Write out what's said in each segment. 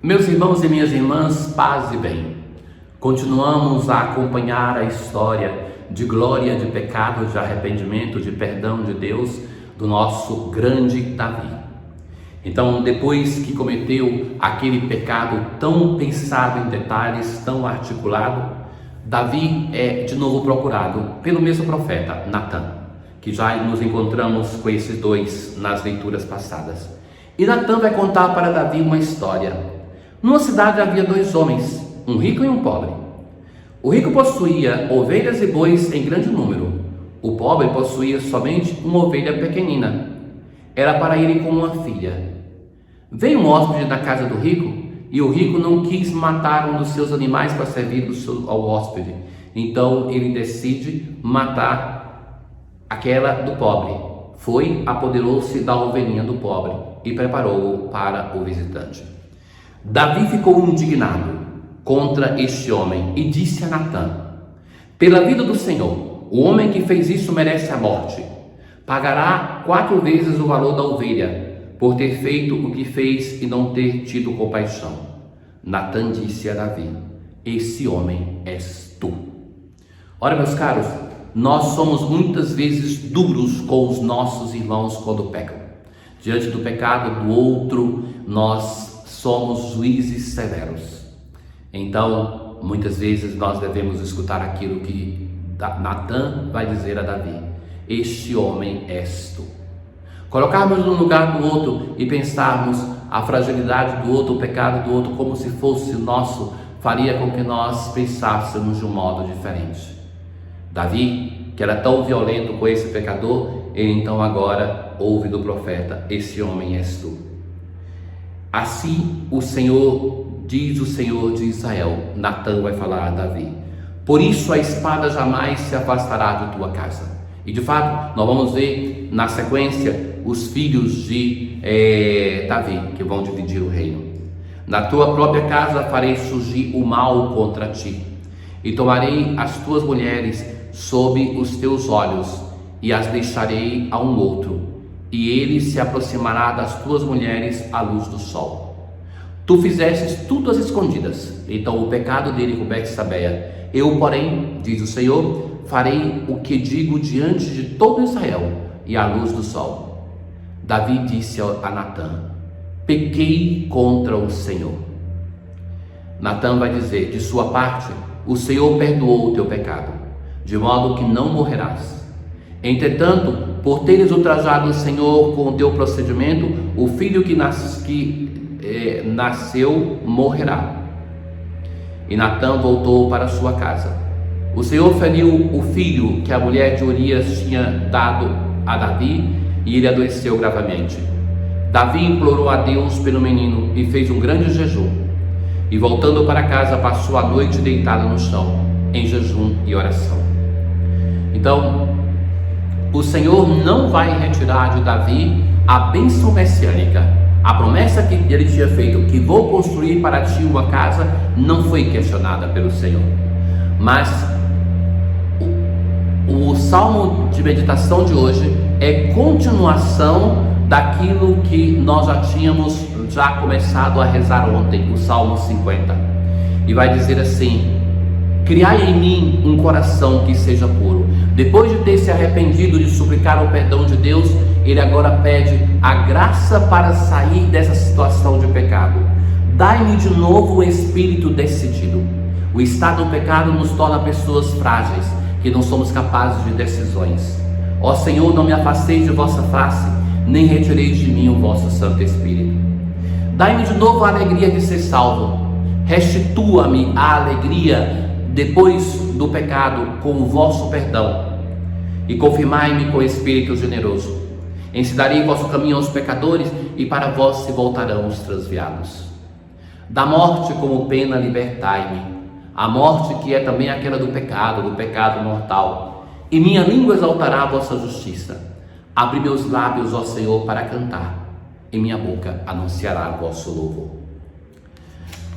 Meus irmãos e minhas irmãs, paz e bem. Continuamos a acompanhar a história de glória, de pecado, de arrependimento, de perdão de Deus do nosso grande Davi. Então, depois que cometeu aquele pecado tão pensado em detalhes, tão articulado, Davi é de novo procurado pelo mesmo profeta, Natan, que já nos encontramos com esses dois nas leituras passadas. E Natan vai contar para Davi uma história. Numa cidade havia dois homens, um rico e um pobre. O rico possuía ovelhas e bois em grande número. O pobre possuía somente uma ovelha pequenina. Era para ele com uma filha. Veio um hóspede da casa do rico, e o rico não quis matar um dos seus animais para servir ao hóspede. Então ele decide matar aquela do pobre. Foi, apoderou-se da ovelhinha do pobre e preparou-o para o visitante. Davi ficou indignado contra este homem e disse a Natan: pela vida do Senhor, o homem que fez isso merece a morte. Pagará 4 vezes o valor da ovelha, por ter feito o que fez e não ter tido compaixão. Natan disse a Davi: esse homem és tu. Ora, meus caros, nós somos muitas vezes duros com os nossos irmãos quando pecam. Diante do pecado do outro, nós somos juízes severos. Então, muitas vezes nós devemos escutar aquilo que Natan vai dizer a Davi: este homem és tu. Colocarmos no lugar do outro e pensarmos a fragilidade do outro, o pecado do outro, como se fosse o nosso, faria com que nós pensássemos de um modo diferente. Davi, que era tão violento com esse pecador, ele então agora ouve do profeta: esse homem és tu. Assim o Senhor, diz o Senhor de Israel, Natan vai falar a Davi: por isso a espada jamais se afastará de tua casa. E de fato, nós vamos ver na sequência os filhos de Davi, que vão dividir o reino. Na tua própria casa farei surgir o mal contra ti, e tomarei as tuas mulheres sob os teus olhos, e as deixarei a um outro, e ele se aproximará das tuas mulheres à luz do sol. Tu fizestes tudo às escondidas, então o pecado dele com Betsabeia. Eu, porém, diz o Senhor, farei o que digo diante de todo Israel e à luz do sol. Davi disse a Natan: pequei contra o Senhor. Natan vai dizer: de sua parte, o Senhor perdoou o teu pecado, de modo que não morrerás. Entretanto, por teres ultrajado o Senhor com o teu procedimento, o filho que nasceu morrerá. E Natan voltou para sua casa. O Senhor feriu o filho que a mulher de Urias tinha dado a Davi, e ele adoeceu gravemente. Davi implorou a Deus pelo menino e fez um grande jejum. E voltando para casa, passou a noite deitado no chão, em jejum e oração. Então, o Senhor não vai retirar de Davi a bênção messiânica. A promessa que ele tinha feito, que vou construir para ti uma casa, não foi questionada pelo Senhor. Mas o salmo de meditação de hoje é continuação daquilo que nós já tínhamos começado a rezar ontem, o Salmo 50. E vai dizer assim: criai em mim um coração que seja puro. Depois de ter se arrependido, de suplicar o perdão de Deus, ele agora pede a graça para sair dessa situação de pecado. Dai-me de novo um espírito decidido. O estado do pecado nos torna pessoas frágeis, que não somos capazes de decisões. Ó Senhor, não me afasteis de vossa face, nem retireis de mim o vosso Santo Espírito. Dai-me de novo a alegria de ser salvo. Restitua-me a alegria depois do pecado com o vosso perdão, e confirmai-me com espírito generoso. Ensinarei vosso caminho aos pecadores, e para vós se voltarão os transviados. Da morte como pena libertai-me, a morte que é também aquela do pecado mortal, e minha língua exaltará a vossa justiça. Abre meus lábios, ó Senhor, para cantar, e minha boca anunciará o vosso louvor.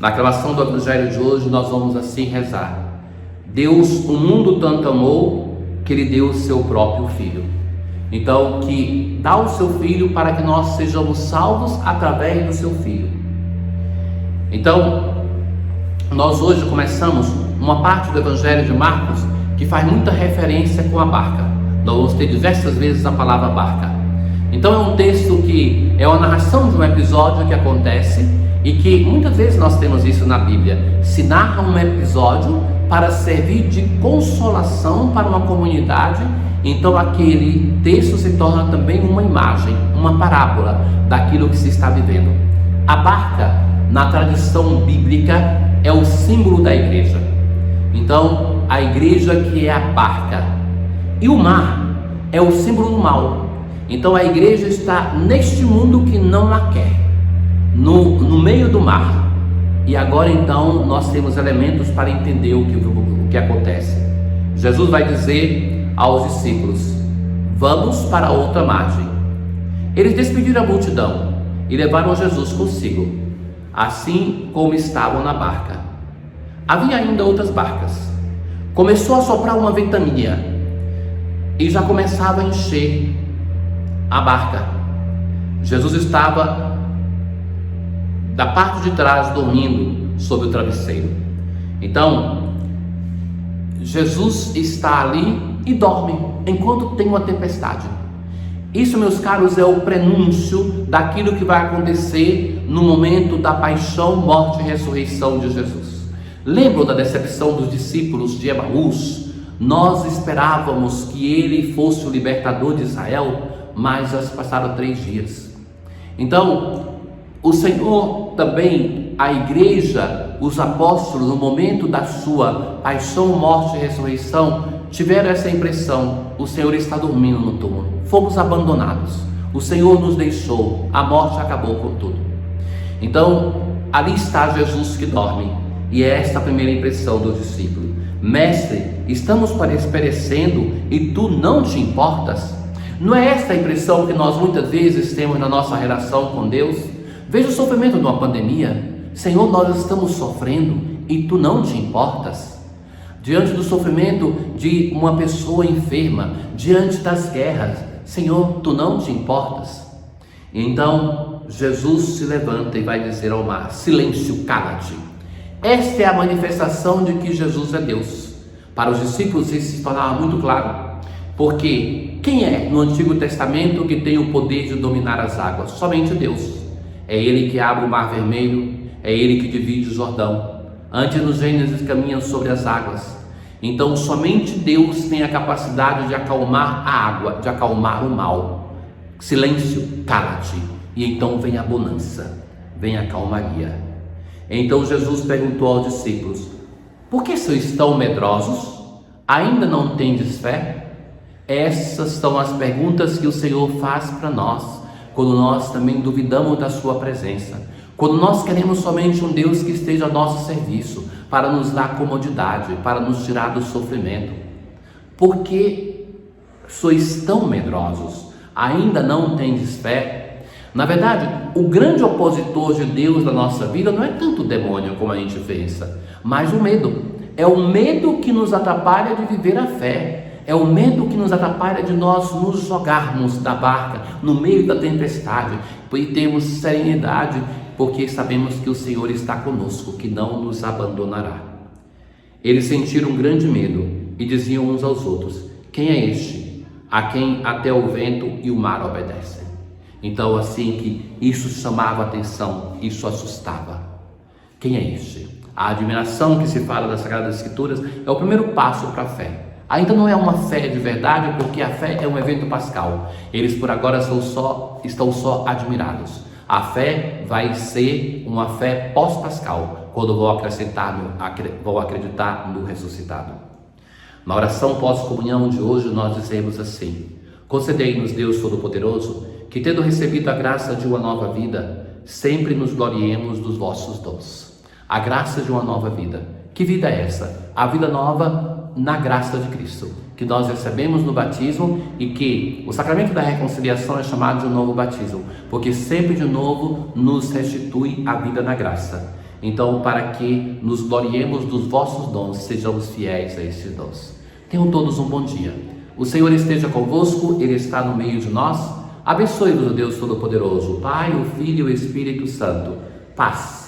Na aclamação do Evangelho de hoje, nós vamos assim rezar: Deus o mundo tanto amou, que ele deu o seu próprio Filho. Então, que dá o seu Filho para que nós sejamos salvos através do seu Filho. Então, nós hoje começamos uma parte do Evangelho de Marcos que faz muita referência com a barca. Nós vamos ter diversas vezes a palavra barca. Então é um texto que é uma narração de um episódio que acontece e que muitas vezes nós temos isso na Bíblia. Se narra um episódio para servir de consolação para uma comunidade. Então aquele texto se torna também uma imagem, uma parábola daquilo que se está vivendo. A barca, na tradição bíblica, é o símbolo da igreja. Então a igreja que é a barca, e o mar é o símbolo do mal. Então a igreja está neste mundo que não a quer, no meio do mar. E agora então nós temos elementos para entender o que acontece. Jesus vai dizer aos discípulos: vamos para outra margem. Eles despediram a multidão e levaram Jesus consigo, assim como estavam na barca. Havia ainda outras barcas. Começou a soprar uma ventania e já começava a encher a barca. Jesus estava da parte de trás dormindo sobre o travesseiro. Então Jesus está ali e dorme enquanto tem uma tempestade. Isso, meus caros, é o prenúncio daquilo que vai acontecer no momento da paixão, morte e ressurreição de Jesus. Lembram da decepção dos discípulos de Emaús? Nós esperávamos que ele fosse o libertador de Israel, mas já se passaram 3 dias. Então, o Senhor também, a igreja, os apóstolos, no momento da sua paixão, morte e ressurreição, tiveram essa impressão: o Senhor está dormindo no túmulo, fomos abandonados, o Senhor nos deixou, a morte acabou com tudo. Então, ali está Jesus que dorme. E é esta a primeira impressão dos discípulos: mestre, estamos perecendo e tu não te importas? Não é esta a impressão que nós muitas vezes temos na nossa relação com Deus? Veja o sofrimento de uma pandemia. Senhor, nós estamos sofrendo e tu não te importas? Diante do sofrimento de uma pessoa enferma, diante das guerras, Senhor, tu não te importas? Então Jesus se levanta e vai dizer ao mar: silêncio, cala-te. Esta é a manifestação de que Jesus é Deus. Para os discípulos isso se tornava muito claro, porque quem é no Antigo Testamento que tem o poder de dominar as águas? Somente Deus. É Ele que abre o Mar Vermelho, é Ele que divide o Jordão. Antes no Gênesis caminham sobre as águas. Então somente Deus tem a capacidade de acalmar a água, de acalmar o mal. Silêncio, cala-te. E então vem a bonança, vem a calmaria. Então Jesus perguntou aos discípulos: por que sois tão medrosos? Ainda não tendes fé? Essas são as perguntas que o Senhor faz para nós, quando nós também duvidamos da sua presença, quando nós queremos somente um Deus que esteja a nosso serviço, para nos dar comodidade, para nos tirar do sofrimento. Por que sois tão medrosos? Ainda não tendes fé? Na verdade, o grande opositor de Deus na nossa vida não é tanto o demônio como a gente pensa, mas o medo. É o medo que nos atrapalha de viver a fé. É o medo que nos atrapalha de nós nos jogarmos da barca no meio da tempestade e termos serenidade, porque sabemos que o Senhor está conosco, que não nos abandonará. Eles sentiram um grande medo e diziam uns aos outros: quem é este, a quem até o vento e o mar obedecem? Então, assim que isso chamava a atenção, isso assustava. Quem é este? A admiração que se fala das Sagradas Escrituras é o primeiro passo para a fé. Ainda não é uma fé de verdade, porque a fé é um evento pascal. Eles por agora estão só admirados. A fé vai ser uma fé pós-pascal, quando vão acreditar no ressuscitado. Na oração pós-comunhão de hoje nós dizemos assim: concedei-nos, Deus Todo-Poderoso, que tendo recebido a graça de uma nova vida, sempre nos gloriemos dos vossos dons. A graça de uma nova vida. Que vida é essa? A vida nova na graça de Cristo, que nós recebemos no batismo, e que o sacramento da reconciliação é chamado de um novo batismo, porque sempre de novo nos restitui a vida na graça. Então, para que nos gloriemos dos vossos dons, sejamos fiéis a estes dons. Tenham todos um bom dia. O Senhor esteja convosco, Ele está no meio de nós. Abençoe-vos o Deus Todo-Poderoso, o Pai, o Filho e o Espírito Santo. Paz.